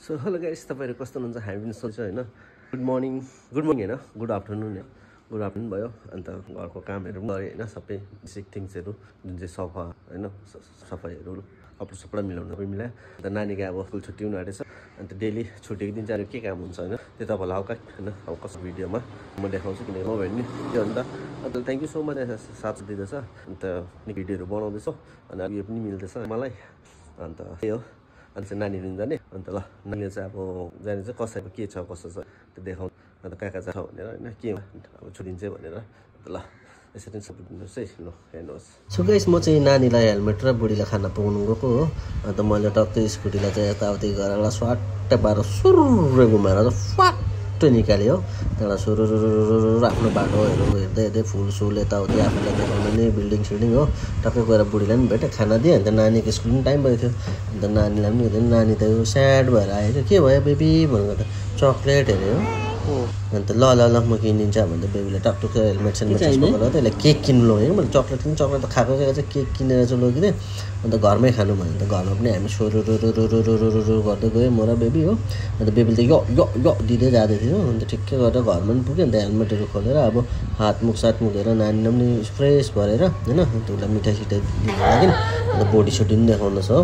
So hello guys, तपाईहरु कस्तो हुनुहुन्छ? हामी पनि सोच्छ हैन। गुड मर्निङ हैन, गुड आफ्टरनुन भयो। अन्त घरको कामहरु पनि गरे हैन, सबै बेसिक थिंग्सहरु जुन चाहिँ सफा हैन, सफाइहरु कपडा सपडा मिलाउनु पनि मिलायो। अन्त नानीको अब स्कुल छुट्टी हुन आँटेछ। अन्त डेली छुट्टीको दिन चाहिँ के काम हुन्छ हैन, त्यो तपाईहरुलाई हल्का हैन हल्का भिडियोमा म देखाउँछु किनकि म भने नि त्यो अन्त थ्यांक यू सो मच साथ दिदैछ। अन्त भिडियोहरु बनाउँदैछ अनि यो पनि मिल्दैछ मलाई। अन्त त्यही हो। अन्त चाहिँ नानी लिन जाने। अन्त ल नानीले चाहिँ अब जाने चाहिँ कसैको के छ कसो छ त्यो देखाउँ। अन्त कहाँ छ भनेर हैन के अब छुट्टिन्छ भनेर। अन्त ल यसरी नै सबै दिनुहोस् है। ल हेर्नुहोस्। सो गाइस, म चाहिँ नानीलाई हेलमेट र बुढीलाई खाना पकाउनु गएको हो। अन्त मैले टक्कै स्कुटीलाई चाहिँ यताउति गरेर स्वाट्टै पारेर सुरुर घुमाएर फ्वाट्टै निकाल्यो। त्यहाँबाट सुरुर आफ्नो बाटोहरू हेर्दै फुलसुल यताउति आफूलाई देखाउनु नै बिल्डिङ सिल्डिङ हो। टक्कै गएर बुढीलाई पनि भेटेँ, खाना दिएँ। अन्त नानीको स्कुल पनि टाइम भएको थियो। अन्त नानीलाई पनि हेर्दै नानी त स्याड भएर आयो। के भयो बेबी भनेको त चक्लेट हेऱ्यो। अन्त ल म किनिदिन्छ भन्दा बेबीले टकटुक हेलमेट सेलमेट पकाएर त्यसले केक किन्नु लगेँ। मैले चक्लेट त खाएको चाहिँ केक किनेर चाहिँ लगिदिएँ। अन्त घरमै खानु भन्यो। अन्त घरमा पनि हामी सोरुरुरुरुरुरुरु गर्दै गयो म र बेबी हो। अन्त बेबीले त यो दिँदै जाँदै थियो। अन्त ठिक्कै गरेर घरमा पनि पुग्यो। अन्त हेलमेटहरू खोलेर अब हातमुख साथमुख हेरेर नानीलाई पनि फ्रेस भरेर होइन उसलाई मिठाई सिठाई दिनु लागि अन्त बोडी सोडी पनि देखाउनु छ हो।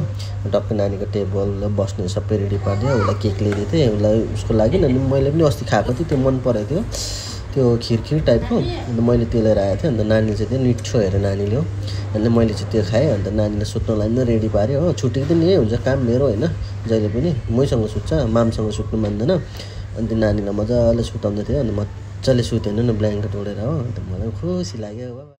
टक्कै नानीको टेबल बस्ने सबै रेडी पारिदियो। उसलाई केक ल्याइदिएको थिएँ उसलाई उसको लागि। अनि मैले पनि अस्ति खाएको थिएँ, त्यो मन परेको थियो, त्यो खिर टाइपको। अन्त मैले त्यो लिएर आएको थिएँ। अन्त नानीले चाहिँ त्यो निठो हेरेँ नानीले हो। अन्त मैले चाहिँ त्यो खाएँ। अन्त नानीलाई सुत्नलाई पनि रेडी पाऱ्यो हो। छुट्टीको दिन यही हुन्छ काम मेरो होइन, जहिले पनि मैसँग सुत्छ, मामसँग सुत्नु मान्दैन। अन्त नानीलाई मजाले सुताउँदै थियो। अन्त मजाले सुतेन न ब्ल्याङ्केट ओढेर हो। अन्त मलाई खुसी लाग्यो।